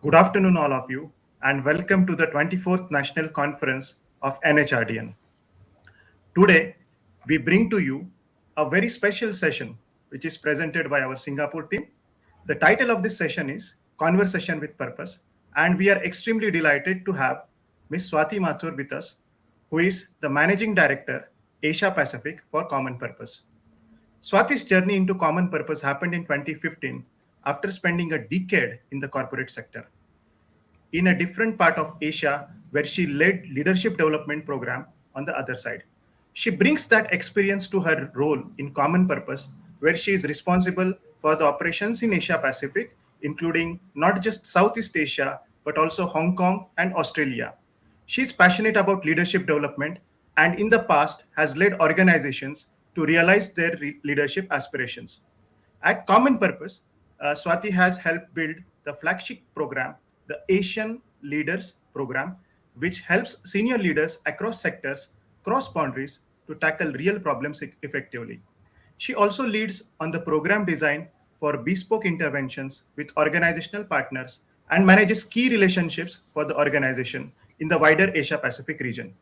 Good afternoon, all of you, and welcome to the 24th National Conference of NHRDN. Today, we bring to you a very special session which is presented by our Singapore team. The title of this session is Conversation with Purpose, and we are extremely delighted to have Ms. Swati Mathur with us, who is the Managing Director, Asia Pacific for Common Purpose. Swati's journey into Common Purpose happened in 2015 after spending a decade in the corporate sector in a different part of Asia where she led leadership development program on the other side. She brings that experience to her role in Common Purpose where she is responsible for the operations in Asia Pacific, including not just Southeast Asia but also Hong Kong and Australia. She is passionate about leadership development and in the past has led organizations to realize their leadership aspirations. At Common Purpose, Swati has helped build the flagship program, the Asian Leaders Program, which helps senior leaders across sectors cross boundaries to tackle real problems effectively. She also leads on the program design for bespoke interventions with organizational partners and manages key relationships for the organization in the wider Asia Pacific region.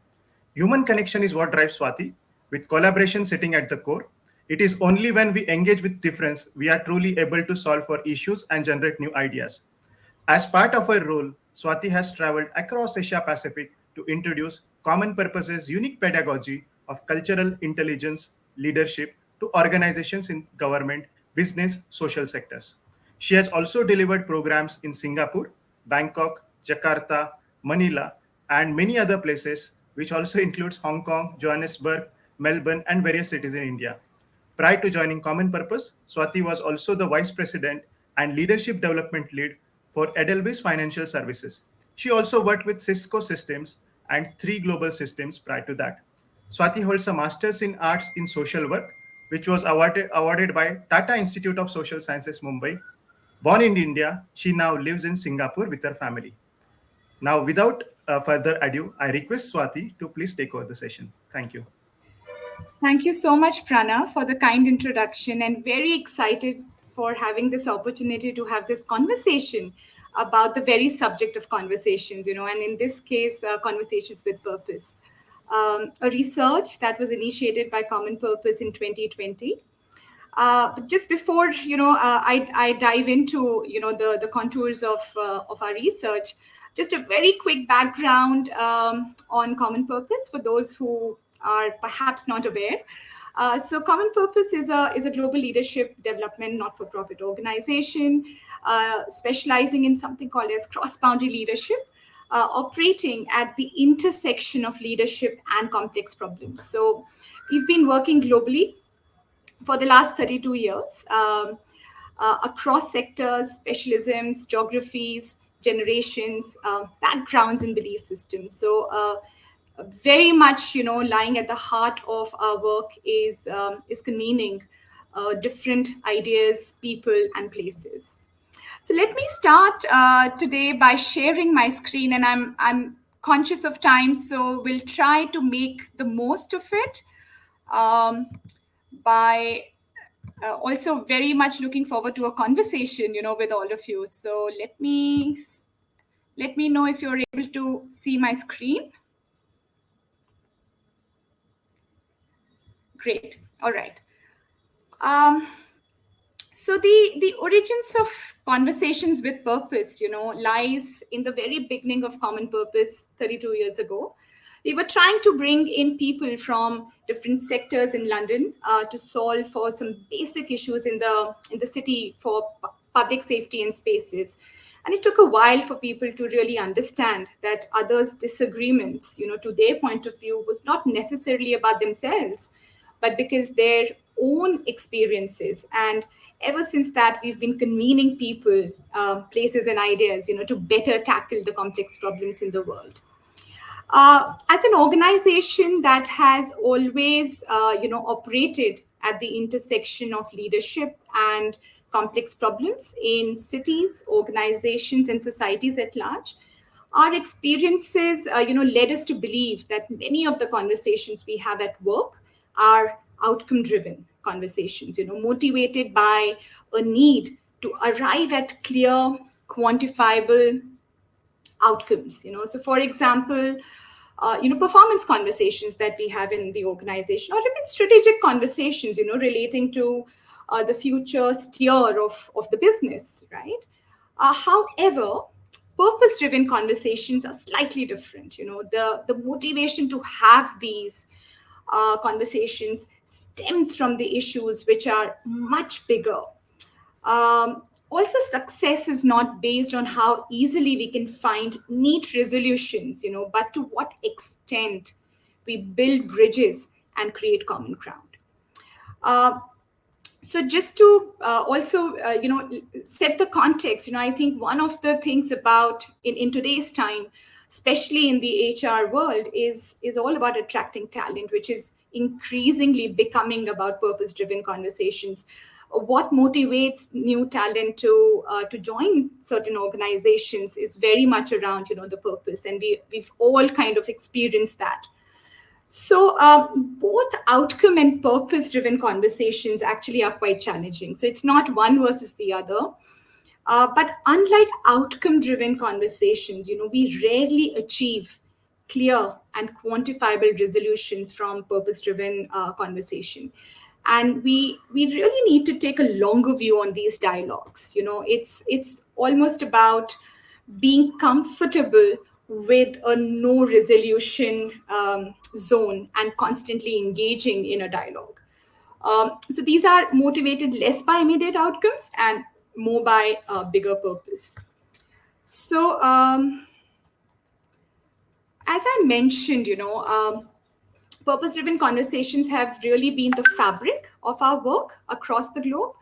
Human connection is what drives Swati, with collaboration sitting at the core. It is only when we engage with difference we are truly able to solve for issues and generate new ideas. As part of her role, Swati has traveled across Asia Pacific to introduce Common Purpose's unique pedagogy of cultural intelligence leadership to organizations in government, business, social sectors. She has also delivered programs in Singapore, Bangkok, Jakarta, Manila, and many other places, which also includes Hong Kong, Johannesburg, Melbourne, and various cities in India. Prior to joining Common Purpose, Swati was also the Vice President and Leadership Development Lead for Edelweiss Financial Services. She also worked with Cisco Systems and three global systems prior to that. Swati holds a Master's in Arts in Social Work, which was awarded by Tata Institute of Social Sciences, Mumbai. Born in India, she now lives in Singapore with her family. Now, without further ado, I request Swati to please take over the session. Thank you. Thank you so much, Prana, for the kind introduction, and very excited for having this opportunity to have this conversation about the very subject of conversations, and in this case, conversations with purpose. A research that was initiated by Common Purpose in 2020. But just before I dive into the contours of our research, just a very quick background on Common Purpose for those who are perhaps not aware. So Common Purpose is a global leadership development not-for-profit organization specializing in something called as cross-boundary leadership, operating at the intersection of leadership and complex problems. So we've been working globally for the last 32 years across sectors, specialisms, geographies, generations, backgrounds, and belief systems. So very much, lying at the heart of our work is convening different ideas, people, and places. So let me start today by sharing my screen, and I'm conscious of time, so we'll try to make the most of it by also very much looking forward to a conversation, with all of you. So let me know if you're able to see my screen. Great. All right. So the origins of conversations with purpose, lies in the very beginning of Common Purpose 32 years ago. We were trying to bring in people from different sectors in London to solve for some basic issues in the city for public safety and spaces. And it took a while for people to really understand that others' disagreements, to their point of view, was not necessarily about themselves, but because their own experiences. And ever since that, we've been convening people, places, and ideas, to better tackle the complex problems in the world. As an organization that has always, operated at the intersection of leadership and complex problems in cities, organizations, and societies at large, our experiences, led us to believe that many of the conversations we have at work are outcome-driven conversations, motivated by a need to arrive at clear, quantifiable outcomes. So for example, performance conversations that we have in the organization, or even strategic conversations, relating to the future steer of the business, right? However, purpose-driven conversations are slightly different. The motivation to have these conversations stems from the issues which are much bigger. Also, success is not based on how easily we can find neat resolutions, but to what extent we build bridges and create common ground. Uh, so just to also set the context, I think one of the things about in today's time, especially in the HR world, is all about attracting talent, which is increasingly becoming about purpose driven conversations. What motivates new talent to join certain organizations is very much around the purpose, and we've all kind of experienced that. So both outcome and purpose-driven conversations actually are quite challenging. So it's not one versus the other. But unlike outcome-driven conversations, we rarely achieve clear and quantifiable resolutions from purpose-driven conversation. And we really need to take a longer view on these dialogues. It's almost about being comfortable with a no resolution zone and constantly engaging in a dialogue. So these are motivated less by immediate outcomes and more by bigger purpose. So as I mentioned, purpose-driven conversations have really been the fabric of our work across the globe.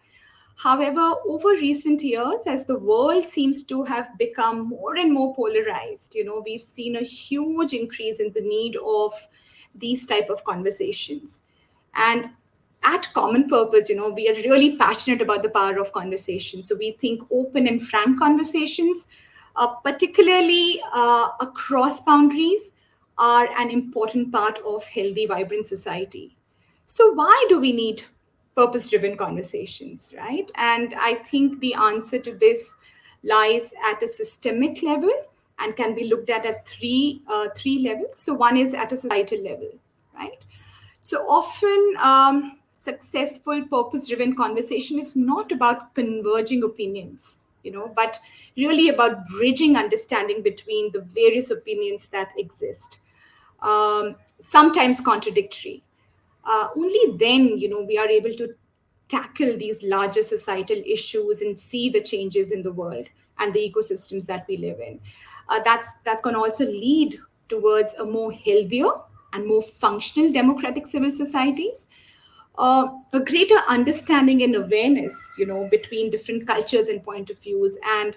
However, over recent years, as the world seems to have become more and more polarized, we've seen a huge increase in the need of these type of conversations. And at Common Purpose, we are really passionate about the power of conversation. So we think open and frank conversations, particularly across boundaries, are an important part of healthy, vibrant society. So why do we need purpose-driven conversations, right? And I think the answer to this lies at a systemic level and can be looked at three levels. So one is at a societal level, right? So often, successful purpose-driven conversation is not about converging opinions, but really about bridging understanding between the various opinions that exist, sometimes contradictory. Only then, we are able to tackle these larger societal issues and see the changes in the world and the ecosystems that we live in. That's going to also lead towards a more healthier and more functional democratic civil societies, a greater understanding and awareness, between different cultures and point of views, and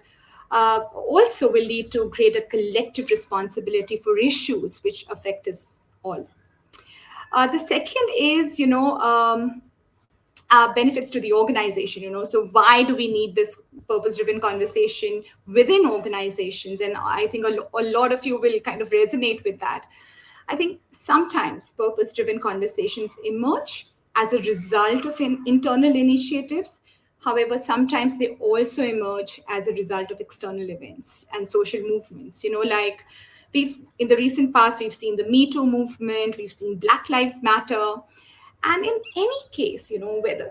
also will lead to greater collective responsibility for issues which affect us all. The second is, benefits to the organization. So why do we need this purpose-driven conversation within organizations? And I think a lot of you will kind of resonate with that. I think sometimes purpose-driven conversations emerge as a result of internal initiatives. However, sometimes they also emerge as a result of external events and social movements. Like in the recent past, we've seen the Me Too movement, we've seen Black Lives Matter. And in any case,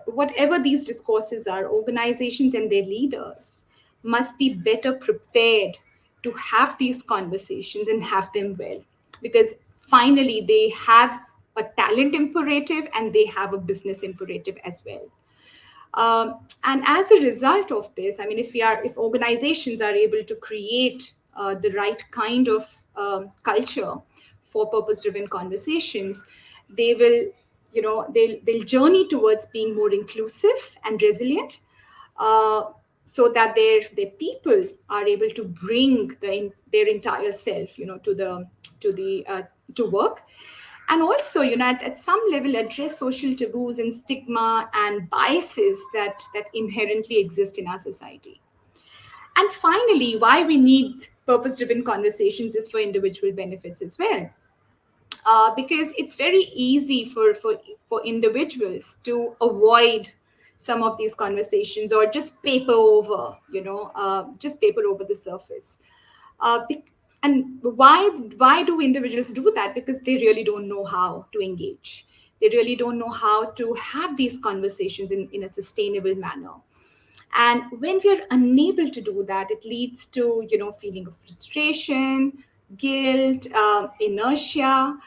whatever these discourses are, organizations and their leaders must be better prepared to have these conversations and have them well. Because finally, they have a talent imperative and they have a business imperative as well. And as a result of this, I mean, if organizations are able to create the right kind of culture for purpose-driven conversations, they will, they'll journey towards being more inclusive and resilient, so that their people are able to bring their entire self, to work, and also, at some level, address social taboos and stigma and biases that inherently exist in our society. And finally, why we need purpose-driven conversations is for individual benefits as well. Because it's very easy for individuals to avoid some of these conversations, or just paper over, just paper over the surface. Uh, bec- and why do individuals do that? Because they really don't know how to engage. They really don't know how to have these conversations in a sustainable manner. And when we are unable to do that, it leads to feeling of frustration, guilt, inertia.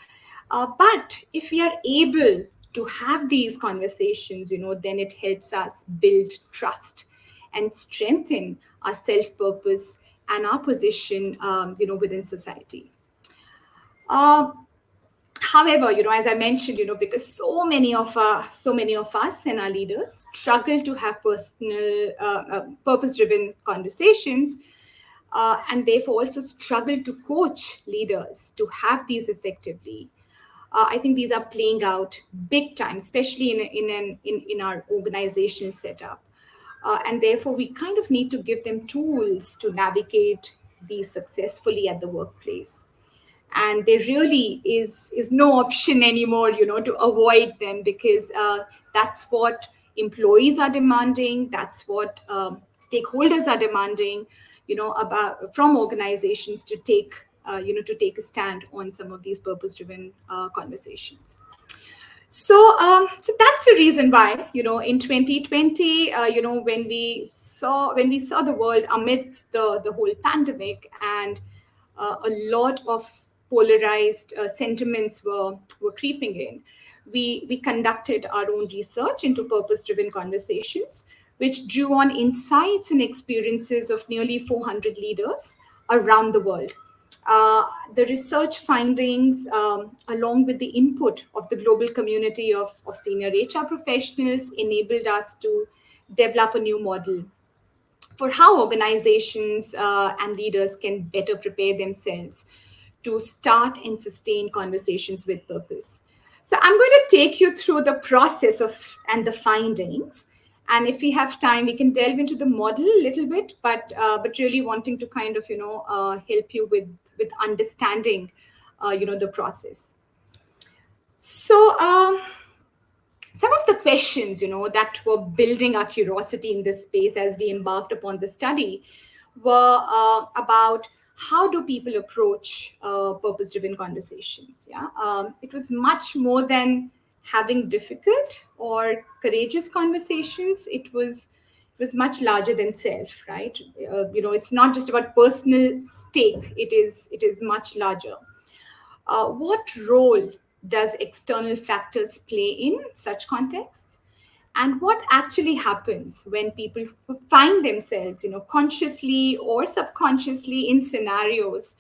But if we are able to have these conversations, then it helps us build trust and strengthen our self purpose and our position, within society. Uh, However, as I mentioned, because so many of us and our leaders struggle to have personal, purpose driven conversations, and therefore also struggle to coach leaders to have these effectively. I think these are playing out big time, especially in our organizational setup. And therefore, we kind of need to give them tools to navigate these successfully at the workplace. And there really is no option anymore, to avoid them, because that's what employees are demanding. That's what stakeholders are demanding, about from organizations to take, to take a stand on some of these purpose-driven conversations. So that's the reason why, in 2020, when we saw the world amidst the whole pandemic, and a lot of polarized sentiments were creeping in, we conducted our own research into purpose-driven conversations, which drew on insights and experiences of nearly 400 leaders around the world. The research findings, along with the input of the global community of senior HR professionals, enabled us to develop a new model for how organizations and leaders can better prepare themselves to start and sustain conversations with purpose. So I'm going to take you through the process of and the findings. And if we have time, we can delve into the model a little bit, but really wanting to kind of help you with understanding the process. So some of the questions that were building our curiosity in this space as we embarked upon the study were about how do people approach purpose driven conversations. It was much more than having difficult or courageous conversations. It was much larger than self, right? It's not just about personal stake. It is much larger. What role does external factors play in such contexts? And what actually happens when people find themselves, consciously or subconsciously in scenarios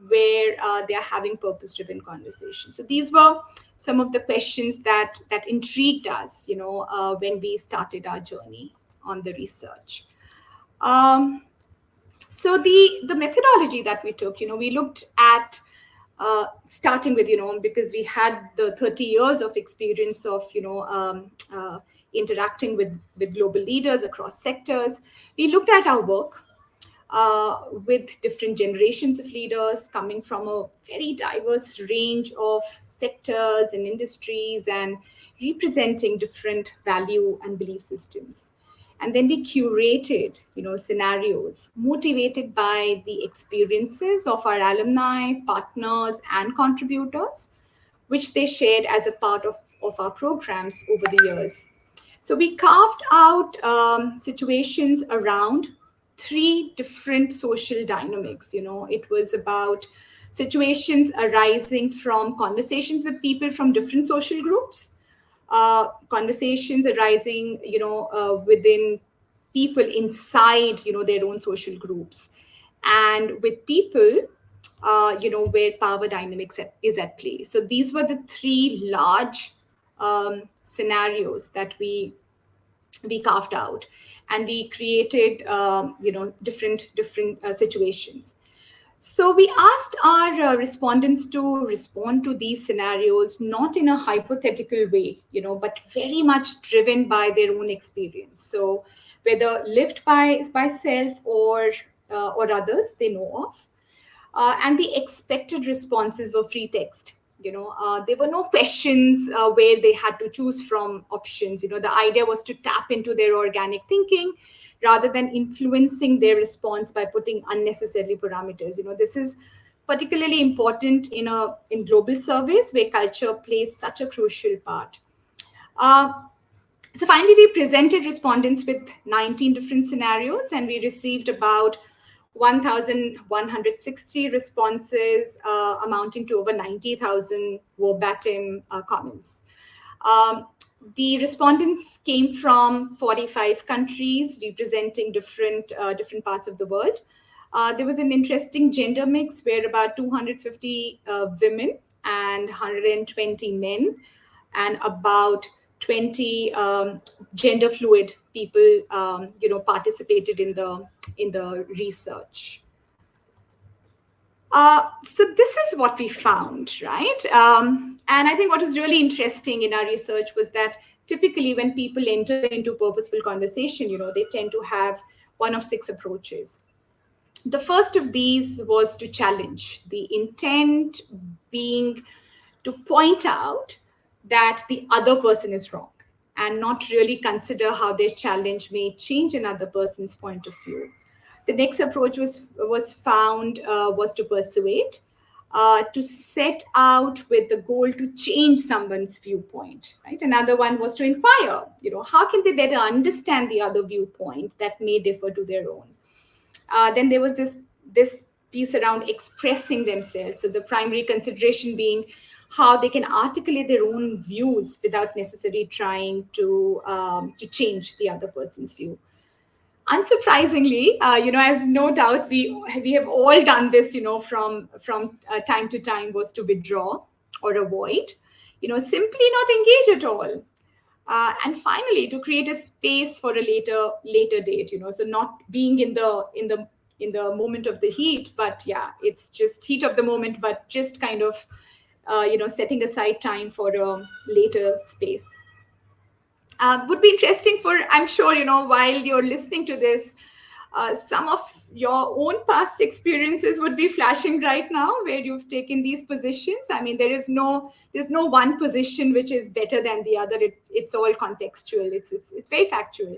where they are having purpose-driven conversations? So these were some of the questions that intrigued us, when we started our journey on the research. Um, so the methodology that we took, we looked at, starting with, because we had the 30 years of experience of interacting with global leaders across sectors. We looked at our work with different generations of leaders coming from a very diverse range of sectors and industries, and representing different value and belief systems. And then we curated scenarios motivated by the experiences of our alumni, partners, and contributors, which they shared as a part of our programs over the years. So we carved out situations around three different social dynamics. It was about situations arising from conversations with people from different social groups, conversations arising, within people inside, their own social groups, and with people, where power dynamics is at play. So these were the three large scenarios that we carved out, and we created, different situations. So we asked our respondents to respond to these scenarios not in a hypothetical way, but very much driven by their own experience. So whether lived by self or others they know of, and the expected responses were free text. There were no questions where they had to choose from options. The idea was to tap into their organic thinking rather than influencing their response by putting unnecessarily parameters. This is particularly important in global surveys where culture plays such a crucial part. Uh, so finally, we presented respondents with 19 different scenarios, and we received about 1,160 responses, amounting to over 90,000 verbatim comments. Um, the respondents came from 45 countries, representing different parts of the world. There was an interesting gender mix where about 250 women and 120 men, and about 20 gender fluid people, participated in the research. So this is what we found, right? And I think what is really interesting in our research was that typically when people enter into purposeful conversation, they tend to have one of six approaches. The first of these was to challenge, the intent being to point out that the other person is wrong and not really consider how their challenge may change another person's point of view. The next approach was to persuade, to set out with the goal to change someone's viewpoint. Right. Another one was to inquire. How can they better understand the other viewpoint that may differ to their own? Then there was this piece around expressing themselves. So the primary consideration being how they can articulate their own views without necessarily trying to change the other person's view. Unsurprisingly, as no doubt we have all done this, from time to time, was to withdraw or avoid, simply not engage at all. And finally, to create a space for a later date, so not being in the moment of the heat, but yeah, it's just heat of the moment, but just kind of setting aside time for a later space. Would be interesting for, I'm sure, while you're listening to this, some of your own past experiences would be flashing right now where you've taken these positions. I mean, there's no one position which is better than the other. It's all contextual. It's very factual.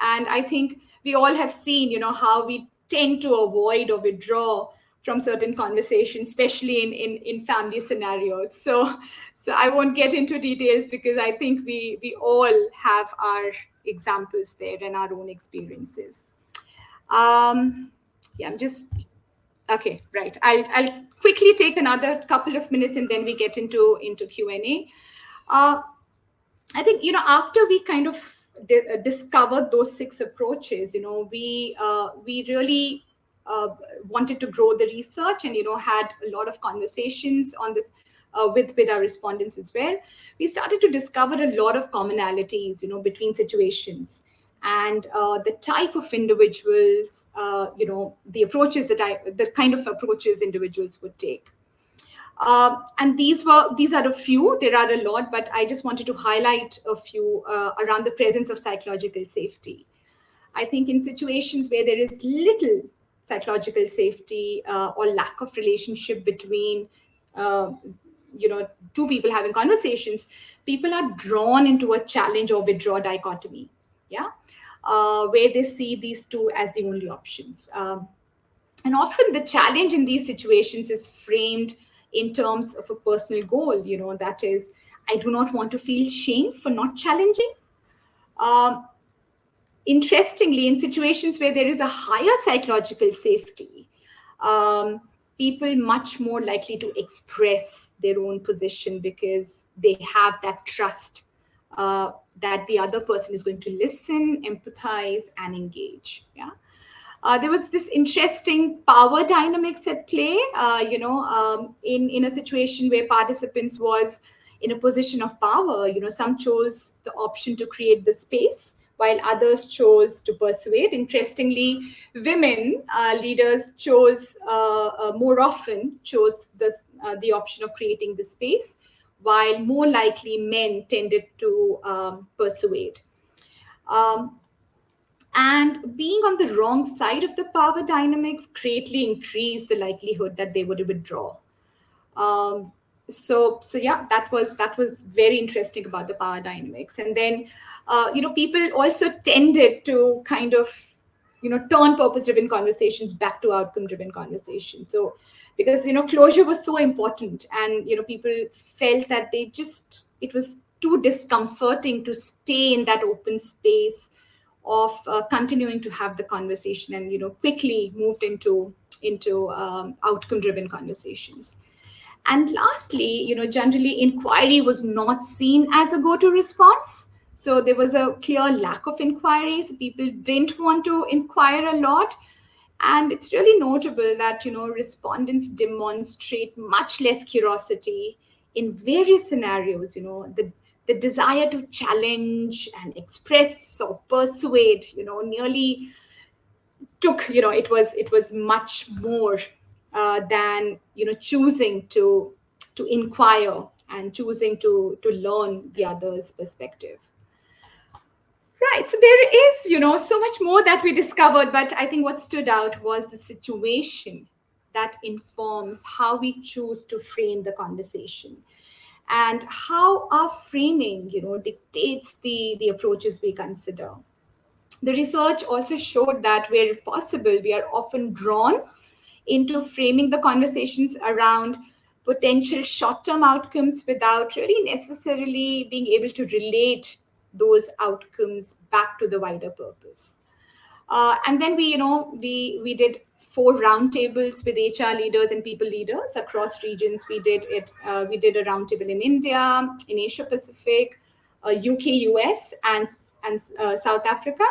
And I think we all have seen, how we tend to avoid or withdraw from certain conversations, especially in family scenarios. So I won't get into details because I think we all have our examples there and our own experiences. Yeah, I'm just okay. Right. I'll quickly take another couple of minutes and then we get into Q&A. I think after we kind of discovered those six approaches, we really wanted to grow the research and had a lot of conversations on this with our respondents as well. We started to discover a lot of commonalities between situations and the type of individuals, the approaches the kind of approaches individuals would take. And these are a few. There are a lot, but I just wanted to highlight a few around the presence of psychological safety. I think in situations where there is little psychological safety or lack of relationship between two people having conversations, people are drawn into a challenge or withdraw dichotomy. Yeah, where they see these two as the only options. And often the challenge in these situations is framed in terms of a personal goal, that is, I do not want to feel shame for not challenging. Interestingly, in situations where there is a higher psychological safety, people much more likely to express their own position because they have that trust that the other person is going to listen, empathize, and engage. Yeah. There was this interesting power dynamics at play, in a situation where participants was in a position of power. Some chose the option to create the space, while others chose to persuade. Interestingly, women leaders chose more often chose the option of creating the space, while more likely men tended to persuade. And being on the wrong side of the power dynamics greatly increased the likelihood that they would withdraw. So yeah, that was very interesting about the power dynamics. And then people also tended to kind of turn purpose driven conversations back to outcome driven conversations. So because closure was so important, and people felt that it was too discomforting to stay in that open space of continuing to have the conversation, and quickly moved into outcome driven conversations. And lastly, generally inquiry was not seen as a go-to response. So there was a clear lack of inquiry. So people didn't want to inquire a lot. And it's really notable that, respondents demonstrate much less curiosity in various scenarios. The desire to challenge and express or persuade, nearly took, it was much more than choosing to inquire and choosing to learn the other's perspective. Right. So there is, so much more that we discovered, but I think what stood out was the situation that informs how we choose to frame the conversation, and how our framing, dictates the approaches we consider. The research also showed that where possible, we are often drawn into framing the conversations around potential short term outcomes without really necessarily being able to relate those outcomes back to the wider purpose. And then we did 4 roundtables with HR leaders and people leaders across regions. We did it. We did a roundtable in India, in Asia Pacific, UK, US, and South Africa.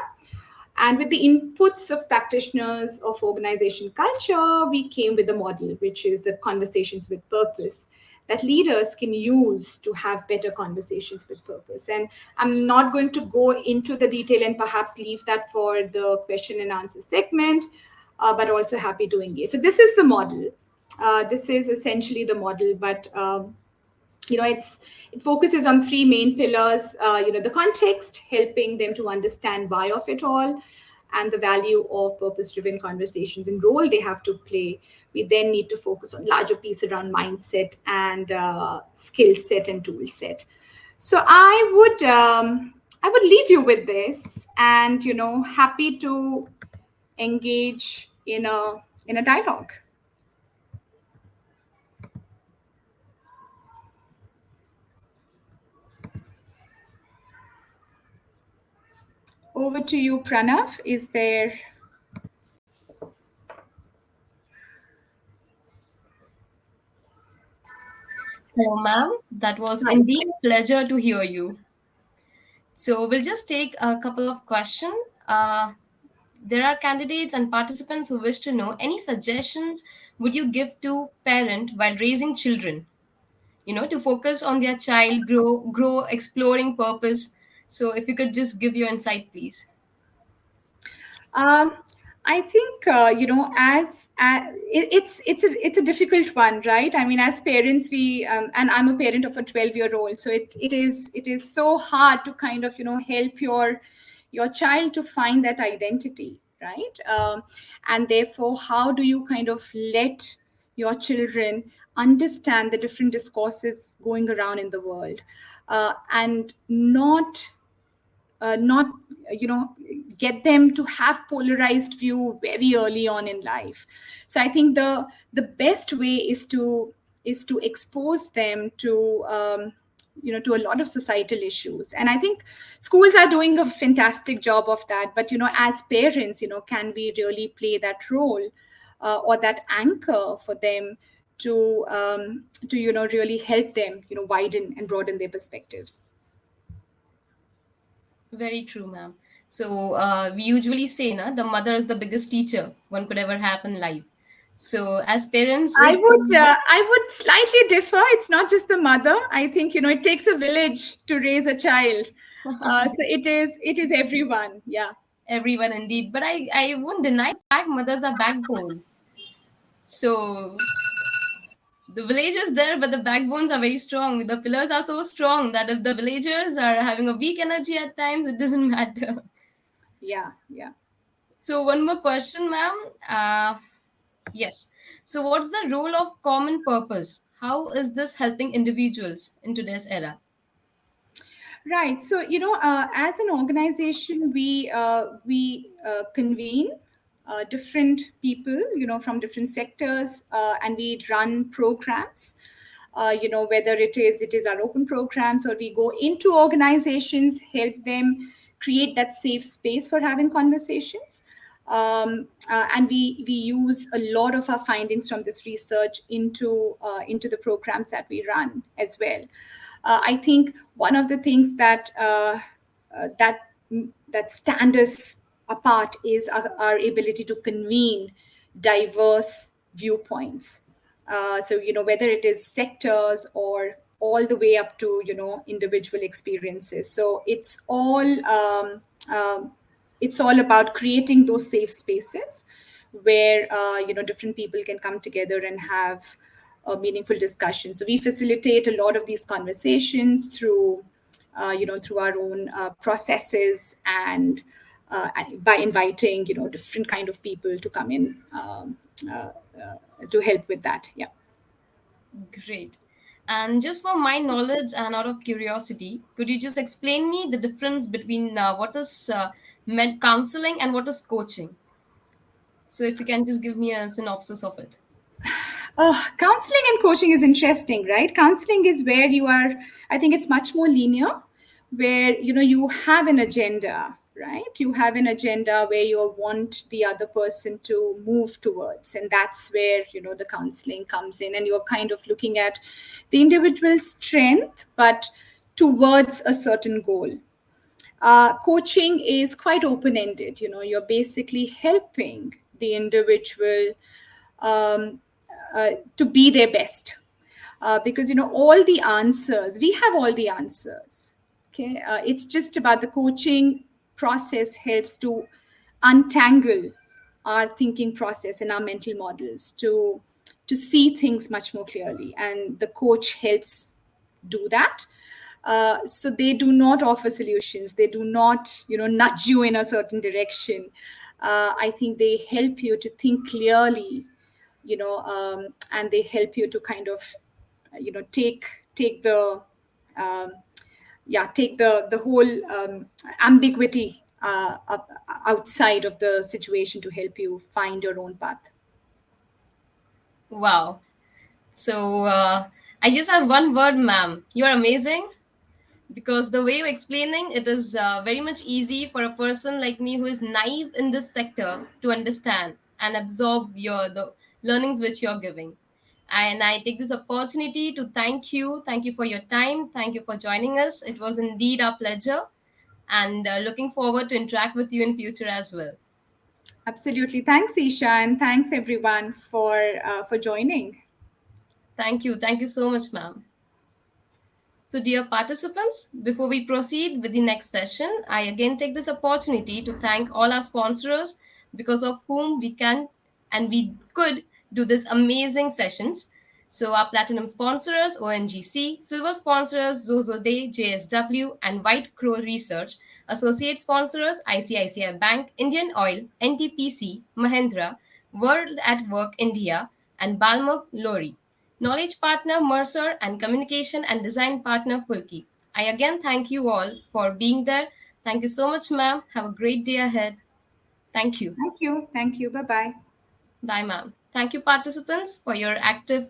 And with the inputs of practitioners of organization culture, we came with a model, which is the conversations with purpose, that leaders can use to have better conversations with purpose. And I'm not going to go into the detail and perhaps leave that for the question and answer segment, but also happy to engage. So this is the model. This is essentially the model, but it focuses on 3 main pillars. The context, helping them to understand why of it all, and the value of purpose driven conversations and role they have to play. We then need to focus on larger piece around mindset and skill set and tool set. So I would leave you with this, and happy to engage in a dialogue. Over to you, Pranav. Is there? Hello, ma'am. That was Hi. indeed a pleasure to hear you. So we'll just take a couple of questions. There are candidates and participants who wish to know any suggestions would you give to parent while raising children, to focus on their child, grow, exploring purpose. So if you could just give your insight, please. Um, I think it's a difficult one, right? I mean, as parents, we and I'm a parent of a 12-year-old, so it is so hard to kind of help your child to find that identity, right? And therefore, how do you kind of let your children understand the different discourses going around in the world, and not get them to have polarized view very early on in life. So I think the best way is to expose them to a lot of societal issues. And I think schools are doing a fantastic job of that, but as parents, can we really play that role, or that anchor for them to really help them widen and broaden their perspectives. Very true, ma'am. So we usually say, na, the mother is the biggest teacher one could ever have in life. So as parents, I if would slightly differ. It's not just the mother. I think it takes a village to raise a child. So it is everyone. Yeah. everyone indeed, but I won't deny the fact mothers are backbone. So the village is there, but the backbones are very strong. The pillars are so strong that if the villagers are having a weak energy at times, it doesn't matter. Yeah. Yeah. So one more question, ma'am. Yes. So what's the role of common purpose? How is this helping individuals in today's era? Right. So, as an organization, we convene different people, from different sectors, and we run programs. Whether it is our open programs, or we go into organizations, help them create that safe space for having conversations. And we use a lot of our findings from this research into the programs that we run as well. I think one of the things that that stand us apart is our ability to convene diverse viewpoints. So, whether it is sectors or all the way up to, individual experiences. So it's all about creating those safe spaces where, different people can come together and have a meaningful discussion. So we facilitate a lot of these conversations through our own processes, and by inviting, different kind of people to come in, uh, to help with that. Yeah. Great. And just for my knowledge and out of curiosity, could you just explain me the difference between what is counseling and what is coaching? So if you can just give me a synopsis of it. Counseling and coaching is interesting, right? Counseling is where you are, I think it's much more linear, where, you have an agenda, right? You have an agenda where you want the other person to move towards. And that's where, the counseling comes in. And you're kind of looking at the individual's strength, but towards a certain goal. Coaching is quite open ended. You're basically helping the individual um, to be their best, because all the answers, we have all the answers. Okay, it's just about the coaching process helps to untangle our thinking process and our mental models to see things much more clearly, and the coach helps do that. So they do not offer solutions, they do not, nudge you in a certain direction. I think they help you to think clearly, and they help you to kind of, take the um, take the whole ambiguity outside of the situation to help you find your own path. Wow. So I just have one word, ma'am. You're amazing, because the way you're explaining it is very much easy for a person like me who is naive in this sector to understand and absorb the learnings which you're giving. And I take this opportunity to thank you for your time, thank you for joining us. It was indeed our pleasure, and looking forward to interact with you in future as well. Absolutely. Thanks, Isha, and thanks everyone for joining. Thank you so much, ma'am. So, dear participants, before we proceed with the next session, I again take this opportunity to thank all our sponsors, because of whom we can and we could do these amazing sessions. So, our platinum sponsors, ONGC, silver sponsors, Zozo Day, JSW, and White Crow Research, associate sponsors, ICICI Bank, Indian Oil, NTPC, Mahindra, World at Work India, and Balmuk Lorry. Knowledge partner Mercer, and communication and design partner Fulki. I again thank you all for being there. Thank you so much, ma'am. Have a great day ahead. Thank you. Thank you. Thank you. Bye bye. Bye, ma'am. Thank you, participants, for your active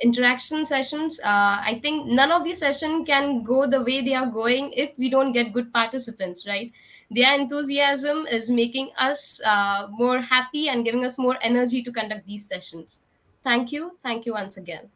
interaction sessions. I think none of these sessions can go the way they are going if we don't get good participants, right? Their enthusiasm is making us more happy and giving us more energy to conduct these sessions. Thank you. Thank you once again.